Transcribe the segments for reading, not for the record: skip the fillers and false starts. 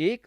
1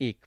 1।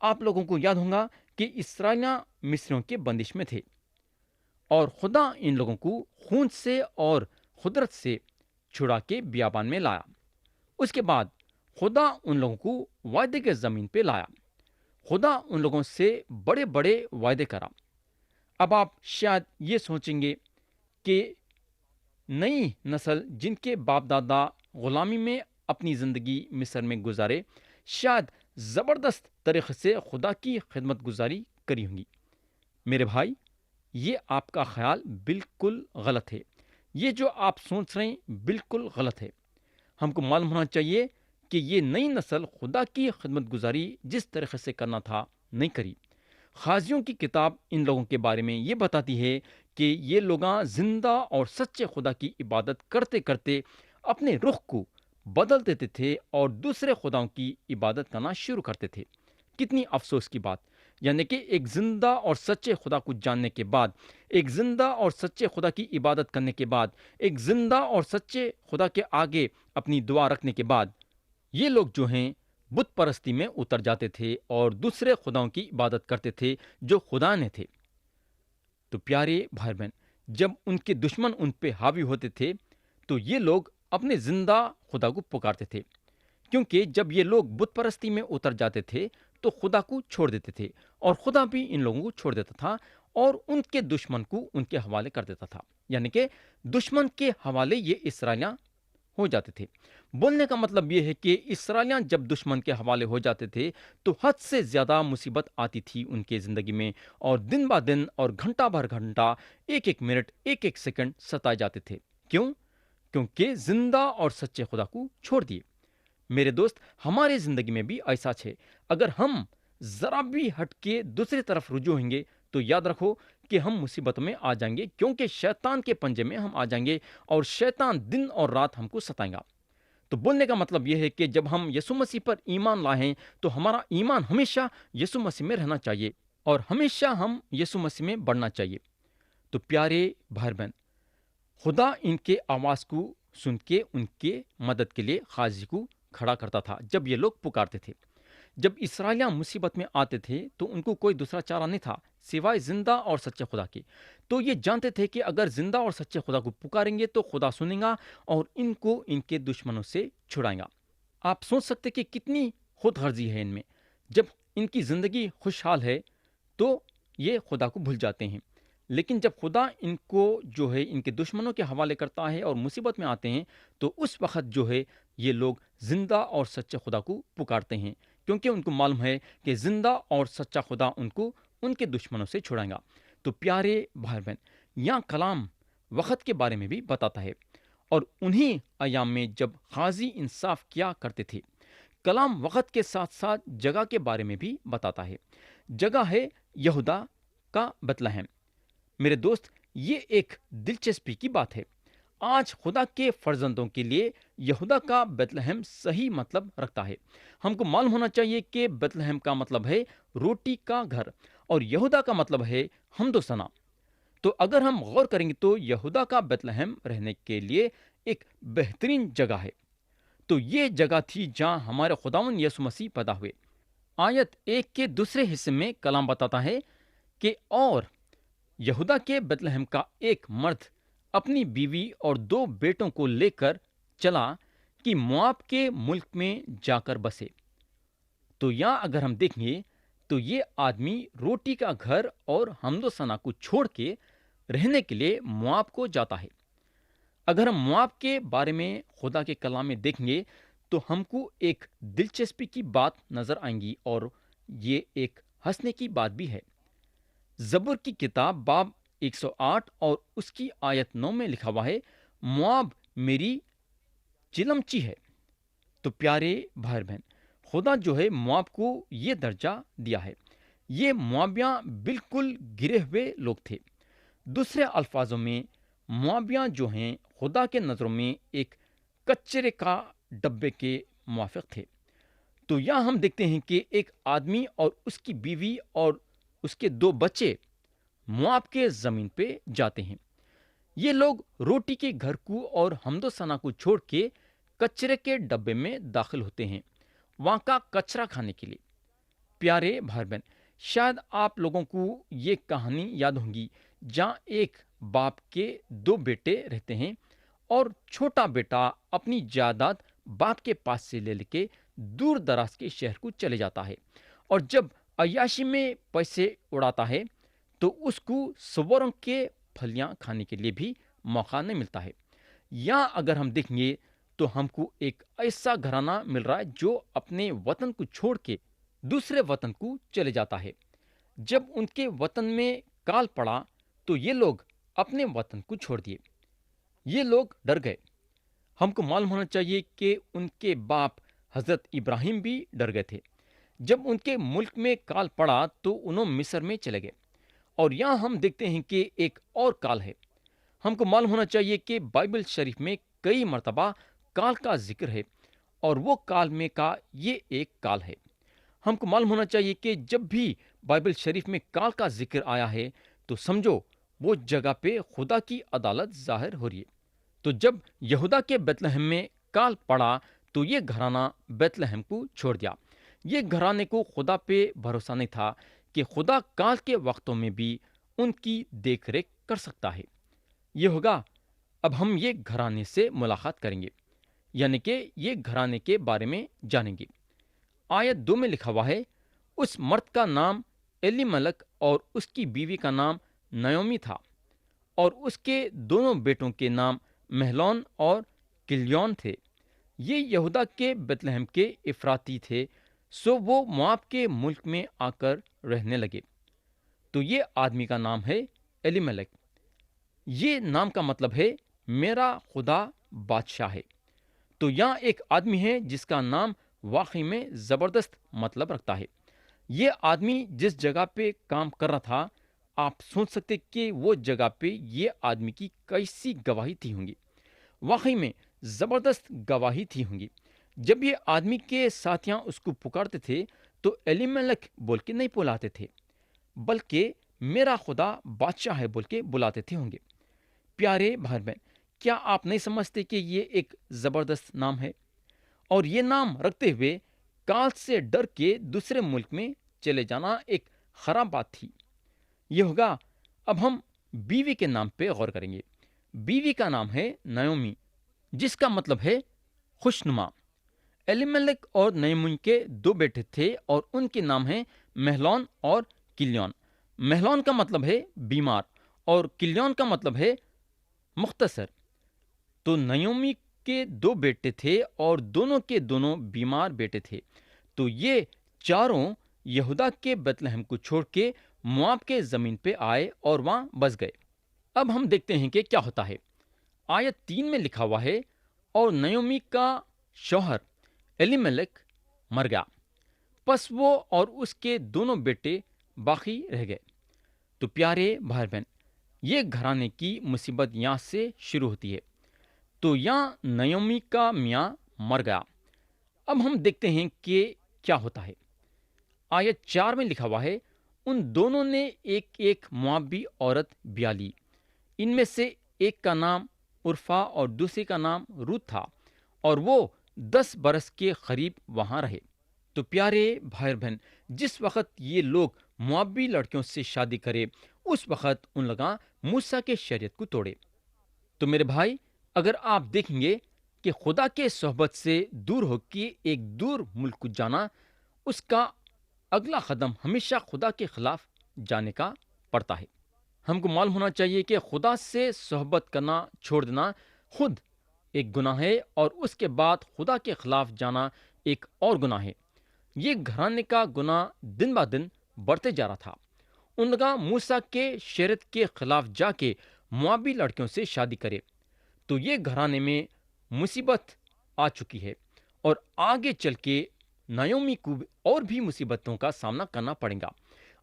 آپ لوگوں کو یاد ہوگا کہ اسرائیلیاں مصریوں کے بندش میں تھے اور خدا ان لوگوں کو خون سے اور قدرت سے چھڑا کے بیابان میں لایا۔ اس کے بعد خدا ان لوگوں کو وعدے کے زمین پہ لایا۔ خدا ان لوگوں سے بڑے بڑے وعدے کرا۔ اب آپ شاید یہ سوچیں گے کہ نئی نسل جن کے باپ دادا غلامی میں اپنی زندگی مصر میں گزارے، شاید زبردست طریقے سے خدا کی خدمت گزاری کری ہوں گی۔ میرے بھائی، یہ آپ کا خیال بالکل غلط ہے۔ یہ جو آپ سوچ رہے ہیں بالکل غلط ہے۔ ہم کو معلوم ہونا چاہیے کہ یہ نئی نسل خدا کی خدمت گزاری جس طریقے سے کرنا تھا نہیں کری۔ خازیوں کی کتاب ان لوگوں کے بارے میں یہ بتاتی ہے کہ یہ لوگ زندہ اور سچے خدا کی عبادت کرتے کرتے اپنے رخ کو بدل دیتے تھے اور دوسرے خداؤں کی عبادت کرنا شروع کرتے تھے۔ کتنی افسوس کی بات! یعنی کہ ایک زندہ اور سچے خدا کو جاننے کے بعد، ایک زندہ اور سچے خدا کی عبادت کرنے کے بعد، ایک زندہ اور سچے خدا کے آگے اپنی دعا رکھنے کے بعد، یہ لوگ جو ہیں بت پرستی میں اتر جاتے تھے اور دوسرے خداؤں کی عبادت کرتے تھے جو خدا نے تھے۔ تو پیارے بھائی بہن، جب ان کے دشمن ان پہ حاوی ہوتے تھے تو یہ لوگ اپنے زندہ خدا کو پکارتے تھے، کیونکہ جب یہ لوگ بت پرستی میں اتر جاتے تھے تو خدا کو چھوڑ دیتے تھے اور خدا بھی ان لوگوں کو چھوڑ دیتا تھا اور ان کے دشمن کو ان کے حوالے کر دیتا تھا۔ یعنی کہ دشمن کے حوالے یہ اسرائیلیاں ہو جاتے تھے۔ بولنے کا مطلب یہ ہے کہ اسرائیلیاں جب دشمن کے حوالے ہو جاتے تھے تو حد سے زیادہ مصیبت آتی تھی ان کے زندگی میں، اور دن با دن اور گھنٹہ بھر گھنٹہ، ایک ایک منٹ، ایک ایک سیکنڈ ستائے جاتے تھے۔ کیوں؟ کیونکہ زندہ اور سچے خدا کو چھوڑ دیے۔ میرے دوست، ہمارے زندگی میں بھی ایسا ہے۔ اگر ہم ذرا بھی ہٹ کے دوسری طرف رجوع ہوئیں گے تو یاد رکھو کہ ہم مصیبت میں آ جائیں گے، کیونکہ شیطان کے پنجے میں ہم آ جائیں گے اور شیطان دن اور رات ہم کو ستائیں گا۔ تو بولنے کا مطلب یہ ہے کہ جب ہم یسوع مسیح پر ایمان لائیں تو ہمارا ایمان ہمیشہ یسوع مسیح میں رہنا چاہیے اور ہمیشہ ہم یسوع مسیح میں بڑھنا چاہیے۔ تو پیارے بھائی بہن، خدا ان کے آواز کو سن کے ان کے مدد کے لیے خاضی کو کھڑا کرتا تھا جب یہ لوگ پکارتے تھے۔ جب اسرائیلیاں مصیبت میں آتے تھے تو ان کو کوئی دوسرا چارہ نہیں تھا سوائے زندہ اور سچے خدا کے۔ تو یہ جانتے تھے کہ اگر زندہ اور سچے خدا کو پکاریں گے تو خدا سنیں گا اور ان کو ان کے دشمنوں سے چھڑائیں گا۔ آپ سوچ سکتے کہ کتنی خود غرضی ہے ان میں۔ جب ان کی زندگی خوشحال ہے تو یہ خدا کو بھول جاتے ہیں، لیکن جب خدا ان کو جو ہے ان کے دشمنوں کے حوالے کرتا ہے اور مصیبت میں آتے ہیں تو اس وقت جو ہے یہ لوگ زندہ اور سچے خدا کو پکارتے ہیں، کیونکہ ان کو معلوم ہے کہ زندہ اور سچا خدا ان کو ان کے دشمنوں سے چھڑائے گا۔ تو پیارے بھائی بہن، یہاں کلام وقت کے بارے میں بھی بتاتا ہے، اور انہی ایام میں جب قاضی انصاف کیا کرتے تھے، کلام وقت کے ساتھ ساتھ جگہ کے بارے میں بھی بتاتا ہے۔ جگہ ہے یہودا کا بیتلہم۔ میرے دوست، یہ ایک دلچسپی کی بات ہے۔ آج خدا کے فرزندوں کے لیے یہودا کا بیتلہم صحیح مطلب رکھتا ہے۔ ہم کو معلوم ہونا چاہیے کہ بیتلہم کا مطلب ہے روٹی کا گھر اور یہودا کا مطلب ہے حمد و ثنا۔ تو اگر ہم غور کریں گے تو یہودا کا بیتلہم رہنے کے لیے ایک بہترین جگہ ہے۔ تو یہ جگہ تھی جہاں ہمارے خداوند یسوع مسیح پیدا ہوئے۔ آیت 1 کے دوسرے حصے میں کلام بتاتا ہے کہ اور یہودا کے بیتلہم کا ایک مرد اپنی بیوی اور 2 بیٹوں کو لے کر چلا کہ مواب کے ملک میں جا کر بسے۔ تو یہاں اگر ہم دیکھیں گے تو یہ آدمی روٹی کا گھر اور حمد و ثنا کو چھوڑ کے رہنے کے لیے مواب کو جاتا ہے۔ اگر ہم مواب کے بارے میں خدا کے کلام میں دیکھیں گے تو ہم کو ایک دلچسپی کی بات نظر آئیں گی، اور یہ ایک ہنسنے کی بات بھی ہے۔ زبور کی کتاب باب 108 اور اس کی آیت 9 میں لکھا ہوا ہے، مواب میری چلمچی ہے۔ تو پیارے بھائی بہن، خدا جو ہے مواب کو یہ درجہ دیا ہے۔ یہ موابیاں بالکل گرے ہوئے لوگ تھے۔ دوسرے الفاظوں میں موابیاں جو ہیں خدا کے نظروں میں ایک کچرے کا ڈبے کے موافق تھے۔ تو یہاں ہم دیکھتے ہیں کہ ایک آدمی اور اس کی بیوی اور اس کے 2 بچے مواب کے زمین پہ جاتے ہیں۔ یہ لوگ روٹی کے گھر کو اور حمد و ثنا کو چھوڑ کے کچرے کے ڈبے میں داخل ہوتے ہیں، وہاں کا کچرا کھانے کے لیے۔ پیارے بھائی بہن، شاید آپ لوگوں کو یہ کہانی یاد ہوگی جہاں ایک باپ کے دو بیٹے رہتے ہیں اور چھوٹا بیٹا اپنی جائیداد باپ کے پاس سے لے کے دور دراز کے شہر کو چلے جاتا ہے، اور جب عیاشی میں پیسے اڑاتا ہے تو اس کو سوروں کے پھلیاں کھانے کے لیے بھی موقع نہیں ملتا ہے۔ یا اگر ہم دیکھیں گے تو ہم کو ایک ایسا گھرانہ مل رہا ہے جو اپنے وطن کو چھوڑ کے دوسرے وطن کو چلے جاتا ہے۔ جب ان کے وطن میں کال پڑا تو یہ لوگ اپنے وطن کو چھوڑ دیے، یہ لوگ ڈر گئے۔ ہم کو معلوم ہونا چاہیے کہ ان کے باپ حضرت ابراہیم بھی ڈر گئے تھے۔ جب ان کے ملک میں کال پڑا تو انہوں مصر میں چلے گئے، اور یہاں ہم دیکھتے ہیں کہ ایک اور کال ہے۔ ہم کو معلوم ہونا چاہیے کہ بائبل شریف میں کئی مرتبہ کال کا ذکر ہے، اور وہ کال میں کا یہ ایک کال ہے۔ ہم کو معلوم ہونا چاہیے کہ جب بھی بائبل شریف میں کال کا ذکر آیا ہے تو سمجھو وہ جگہ پہ خدا کی عدالت ظاہر ہو رہی ہے۔ تو جب یہودا کے بیت لحم میں کال پڑا تو یہ گھرانہ بیت لحم کو چھوڑ دیا۔ یہ گھرانے کو خدا پہ بھروسہ نہیں تھا کہ خدا کال کے وقتوں میں بھی ان کی دیکھ ریکھ کر سکتا ہے۔ یہ ہوگا اب ہم یہ گھرانے سے ملاقات کریں گے، یعنی کہ یہ گھرانے کے بارے میں جانیں گے۔ آیت 2 میں لکھا ہوا ہے، اس مرد کا نام ایلی ملک اور اس کی بیوی کا نام نیومی تھا، اور اس کے دونوں بیٹوں کے نام مہلون اور کلیون تھے۔ یہ یہودا کے بیت لحم کے افراطی تھے، سو وہ مواب کے ملک میں آ کر رہنے لگے۔ تو یہ آدمی کا نام ہے ایلی ملک۔ یہ نام کا مطلب ہے میرا خدا بادشاہ ہے۔ تو یہاں ایک آدمی ہے جس کا نام واقعی میں زبردست مطلب رکھتا ہے۔ یہ آدمی جس جگہ پہ کام کر رہا تھا، آپ سوچ سکتے کہ وہ جگہ پہ یہ آدمی کی کیسی گواہی تھی ہوں گی۔ واقعی میں زبردست گواہی تھی ہوں گی۔ جب یہ آدمی کے ساتھیاں اس کو پکارتے تھے تو ایلی ملک بول کے نہیں بلاتے تھے، بلکہ میرا خدا بادشاہ ہے بول کے بلاتے تھے ہوں گے۔ پیارے بھائی بہن، کیا آپ نہیں سمجھتے کہ یہ ایک زبردست نام ہے؟ اور یہ نام رکھتے ہوئے کال سے ڈر کے دوسرے ملک میں چلے جانا ایک خراب بات تھی۔ یہ ہوگا اب ہم بیوی کے نام پہ غور کریں گے۔ بیوی کا نام ہے نیومی، جس کا مطلب ہے خوشنما۔ ایلیملک اور نیومی کے دو بیٹے تھے اور ان کے نام ہیں مہلون اور کلیون۔ مہلون کا مطلب ہے بیمار اور کلیون کا مطلب ہے مختصر۔ تو نیومی کے دو بیٹے تھے اور دونوں کے دونوں بیمار بیٹے تھے۔ تو یہ چاروں یہودا کے بیت لحم کو چھوڑ کے مواب کے زمین پہ آئے اور وہاں بس گئے۔ اب ہم دیکھتے ہیں کہ کیا ہوتا ہے۔ آیت 3 میں لکھا ہوا ہے، اور نیومی کا شوہر ایلیملک مر گیا، پس وہ اور اس کے دونوں بیٹے باقی رہ گئے۔ تو پیارے بھائی بہن، یہ گھرانے کی مصیبت یہاں سے شروع ہوتی ہے۔ تو یہاں نیومی کا میاں مر گیا۔ اب ہم دیکھتے ہیں کہ کیا ہوتا ہے۔ آیت 4 میں لکھا ہوا ہے، ان دونوں نے ایک ایک موابی عورت بیاہ لی، ان میں سے ایک کا نام عرفا اور دوسری کا نام روت تھا، اور وہ 10 برس کے قریب وہاں رہے۔ تو پیارے بھائی بہن، جس وقت یہ لوگ موابی لڑکیوں سے شادی کرے، اس وقت ان لوگاں موسیٰ کے شریعت کو توڑے۔ تو میرے بھائی، اگر آپ دیکھیں گے کہ خدا کے صحبت سے دور ہو کے ایک دور ملک کو جانا، اس کا اگلا قدم ہمیشہ خدا کے خلاف جانے کا پڑتا ہے۔ ہم کو معلوم ہونا چاہیے کہ خدا سے صحبت کرنا چھوڑ دینا خود ایک گناہ ہے، اور اس کے بعد خدا کے خلاف جانا ایک اور گناہ ہے۔ یہ گھرانے کا گناہ دن با دن بڑھتے جا رہا تھا۔ ان لوگاں موسیٰ کے شریعت کے خلاف جا کے موابی لڑکیوں سے شادی کرے، تو یہ گھرانے میں مصیبت آ چکی ہے، اور آگے چل کے نیومی کو اور بھی مصیبتوں کا سامنا کرنا پڑے گا۔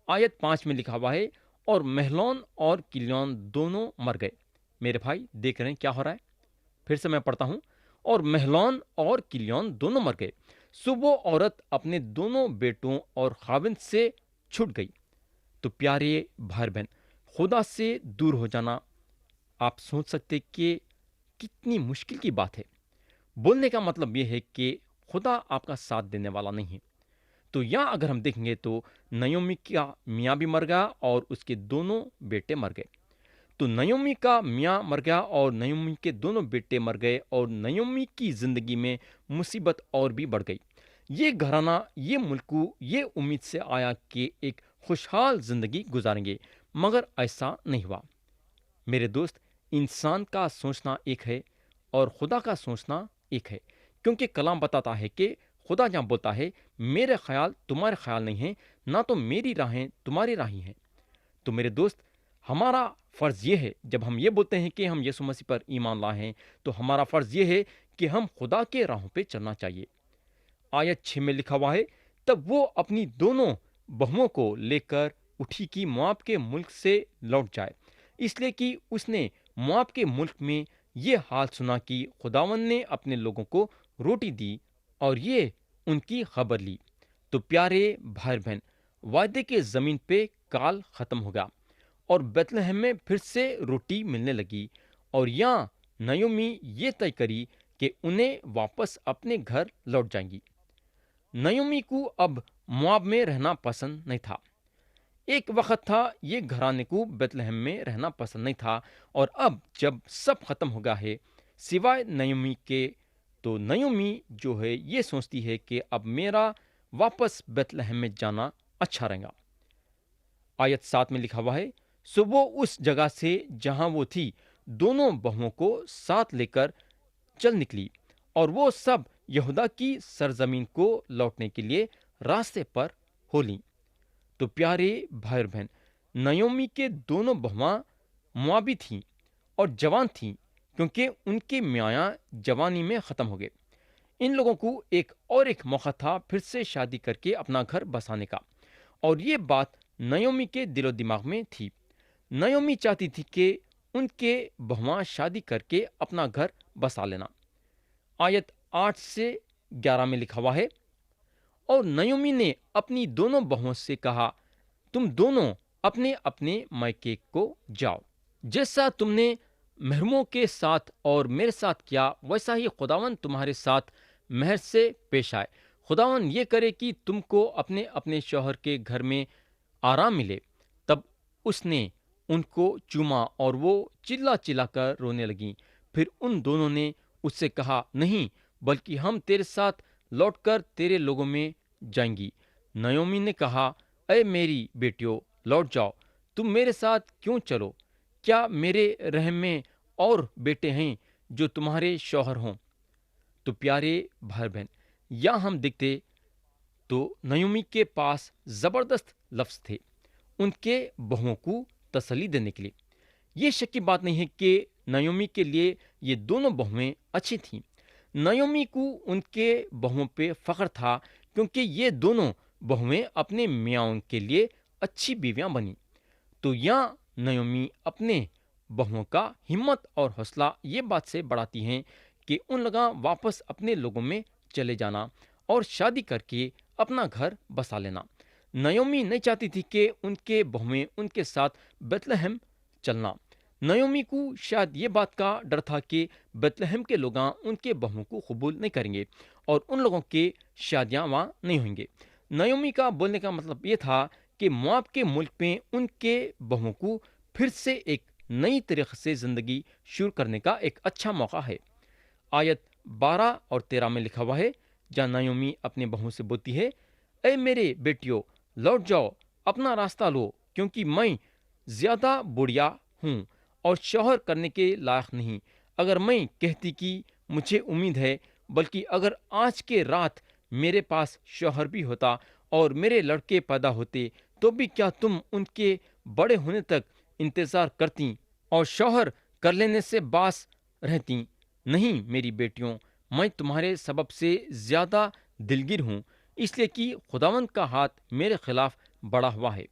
آیت 5 میں لکھا ہوا ہے، اور مہلون اور کلیون دونوں مر گئے۔ میرے بھائی دیکھ رہے ہیں کیا ہو رہا ہے؟ پھر سے میں پڑھتا ہوں، اور مہلون اور کلیون دونوں مر گئے، سو وہ عورت اپنے دونوں بیٹوں اور خاوند سے چھٹ گئی۔ تو پیارے بھائی بہن، خدا سے دور ہو جانا، آپ سوچ سکتے کہ کتنی مشکل کی بات ہے۔ بولنے کا مطلب یہ ہے کہ خدا آپ کا ساتھ دینے والا نہیں ہے۔ تو یہاں اگر ہم دیکھیں گے تو نعومی کا میاں بھی مر گیا اور اس کے دونوں بیٹے مر گئے۔ تو نعومی کا میاں مر گیا اور نعومی کے دونوں بیٹے مر گئے اور نعومی کی زندگی میں مصیبت اور بھی بڑھ گئی۔ یہ گھرانہ، یہ ملکو یہ امید سے آیا کہ ایک خوشحال زندگی گزاریں گے، مگر ایسا نہیں ہوا۔ میرے دوست، انسان کا سوچنا ایک ہے اور خدا کا سوچنا ایک ہے، کیونکہ کلام بتاتا ہے کہ خدا جہاں بولتا ہے میرے خیال تمہارے خیال نہیں ہیں، نہ تو میری راہیں تمہاری راہیں ہیں۔ تو میرے دوست، ہمارا فرض یہ ہے، جب ہم یہ بولتے ہیں کہ ہم یسوع مسیح پر ایمان لائے ہیں، تو ہمارا فرض یہ ہے کہ ہم خدا کے راہوں پہ چلنا چاہیے۔ آیت 6 میں لکھا ہوا ہے، تب وہ اپنی دونوں بہوؤں کو لے کر اٹھی کی مواب کے ملک سے لوٹ جائے، اس لیے کہ اس نے مواب کے ملک میں یہ حال سنا کہ خداون نے اپنے لوگوں کو روٹی دی اور یہ ان کی خبر لی۔ تو پیارے بھائی بہن، وعدے کے زمین پہ کال ختم ہو گیا اور بیت لحم میں پھر سے روٹی ملنے لگی، اور یہاں نعومی یہ طے کری کہ انہیں واپس اپنے گھر لوٹ جائیں گی۔ نعومی کو اب مواب میں رہنا پسند نہیں تھا۔ ایک وقت تھا یہ گھرانے کو بیت لحم میں رہنا پسند نہیں تھا، اور اب جب سب ختم ہو گیا ہے سوائے نعومی کے، تو نعومی جو ہے یہ سوچتی ہے کہ اب میرا واپس بیت لحم میں جانا اچھا رہے گا۔ آیت 7 میں لکھا ہوا ہے، سو وہ اس جگہ سے جہاں وہ تھی دونوں بہوؤں کو ساتھ لے کر چل نکلی، اور وہ سب یہودا کی سرزمین کو لوٹنے کے لیے راستے پر ہو لیں۔ تو پیارے بھائی اور بہن، نعومی کے دونوں بہواں موابی تھیں اور جوان تھیں، کیونکہ ان کے میاں جوانی میں ختم ہو گئے۔ ان لوگوں کو ایک موقع تھا پھر سے شادی کر کے اپنا گھر بسانے کا، اور یہ بات نعومی کے دل و دماغ میں تھی۔ نعومی چاہتی تھی کہ ان کے بہواں شادی کر کے اپنا گھر بسا لینا۔ آیت 8 سے 11 میں لکھا ہوا ہے، اور نعومی نے اپنی دونوں بہوؤں سے کہا، تم دونوں اپنے اپنے مائکے کو جاؤ، جیسا تم نے محرموں کے ساتھ اور میرے ساتھ کیا، ویسا ہی خداون تمہارے ساتھ مہر سے پیش آئے۔ خداون یہ کرے کہ تم کو اپنے اپنے شوہر کے گھر میں آرام ملے۔ تب اس نے ان کو چوما اور وہ چلا چلا کر رونے لگیں۔ پھر ان دونوں نے اس سے کہا، نہیں، بلکہ ہم تیرے ساتھ لوٹ کر تیرے لوگوں میں جائیں گی۔ نعومی نے کہا، اے میری بیٹیوں، لوٹ جاؤ، تم میرے ساتھ کیوں چلو؟ کیا میرے رحم میں اور بیٹے ہیں جو تمہارے شوہر ہوں؟ تو پیارے بھائی بہن، یہاں ہم دیکھتے تو نعومی کے پاس زبردست لفظ تھے ان کے بہوؤں کو تسلی دینے کے لیے۔ یہ شک کی بات نہیں ہے کہ نعومی کے لیے یہ دونوں بہویں اچھی تھیں۔ نعومی کو ان کے بہوؤں پہ فخر تھا، کیونکہ یہ دونوں بہویں اپنے میاؤں کے لیے اچھی بیویاں بنی۔ تو یہاں نعومی اپنے بہوؤں کا ہمت اور حوصلہ یہ بات سے بڑھاتی ہیں کہ ان لوگاں واپس اپنے لوگوں میں چلے جانا اور شادی کر کے اپنا گھر بسا لینا۔ نعومی نہیں چاہتی تھی کہ ان کے بہویں ان کے ساتھ بیت لحم چلنا۔ نعومی کو شاید یہ بات کا ڈر تھا کہ بیت لحم کے لوگاں ان کے بہووں کو قبول نہیں کریں گے اور ان لوگوں کے شادیاں وہاں نہیں ہوئیں گے۔ نعومی کا بولنے کا مطلب یہ تھا کہ مواب کے ملک میں ان کے بہووں کو پھر سے ایک نئی طریقے سے زندگی شروع کرنے کا ایک اچھا موقع ہے۔ آیت 12 اور 13 میں لکھا ہوا ہے، جہاں نعومی اپنے بہووں سے بولتی ہے، اے میرے بیٹیوں، لوٹ جاؤ، اپنا راستہ لو، کیونکہ میں زیادہ بوڑھیا ہوں اور شوہر کرنے کے لائق نہیں۔ اگر میں کہتی کہ مجھے امید ہے، بلکہ اگر آج کے رات میرے پاس شوہر بھی ہوتا اور میرے لڑکے پیدا ہوتے، تو بھی کیا تم ان کے بڑے ہونے تک انتظار کرتی اور شوہر کر لینے سے باز رہتی؟ نہیں میری بیٹیوں، میں تمہارے سبب سے زیادہ دلگیر ہوں، اس لیے کہ خداوند کا ہاتھ میرے خلاف بڑھا ہوا ہے۔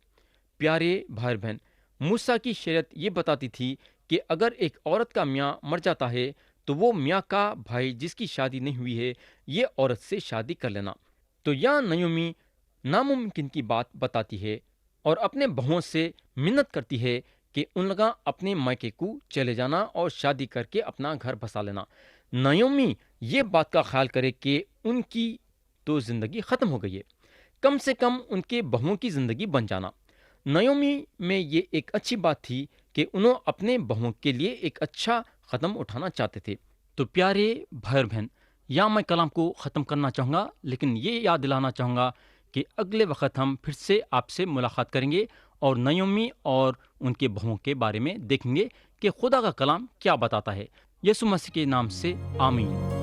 پیارے بھائی بہن، موسیٰ کی شریعت یہ بتاتی تھی کہ اگر ایک عورت کا میاں مر جاتا ہے تو وہ میاں کا بھائی جس کی شادی نہیں ہوئی ہے یہ عورت سے شادی کر لینا۔ تو یہاں نعومی ناممکن کی بات بتاتی ہے اور اپنے بہوؤں سے منت کرتی ہے کہ ان لوگاں اپنے مائکے کو چلے جانا اور شادی کر کے اپنا گھر بسا لینا۔ نعومی یہ بات کا خیال کرے کہ ان کی تو زندگی ختم ہو گئی ہے۔ کم سے کم ان کے بہوؤں کی زندگی بن جانا۔ نعومی میں یہ ایک اچھی بات تھی کہ انہوں اپنے بہوؤں کے لیے ایک اچھا قدم اٹھانا چاہتے تھے۔ تو پیارے بھائی اور بہن، یا میں کلام کو ختم کرنا چاہوں گا، لیکن یہ یاد دلانا چاہوں گا کہ اگلے وقت ہم پھر سے آپ سے ملاقات کریں گے اور نعومی اور ان کے بہوؤں کے بارے میں دیکھیں گے کہ خدا کا کلام کیا بتاتا ہے۔ یسوع مسیح کے نام سے آمین۔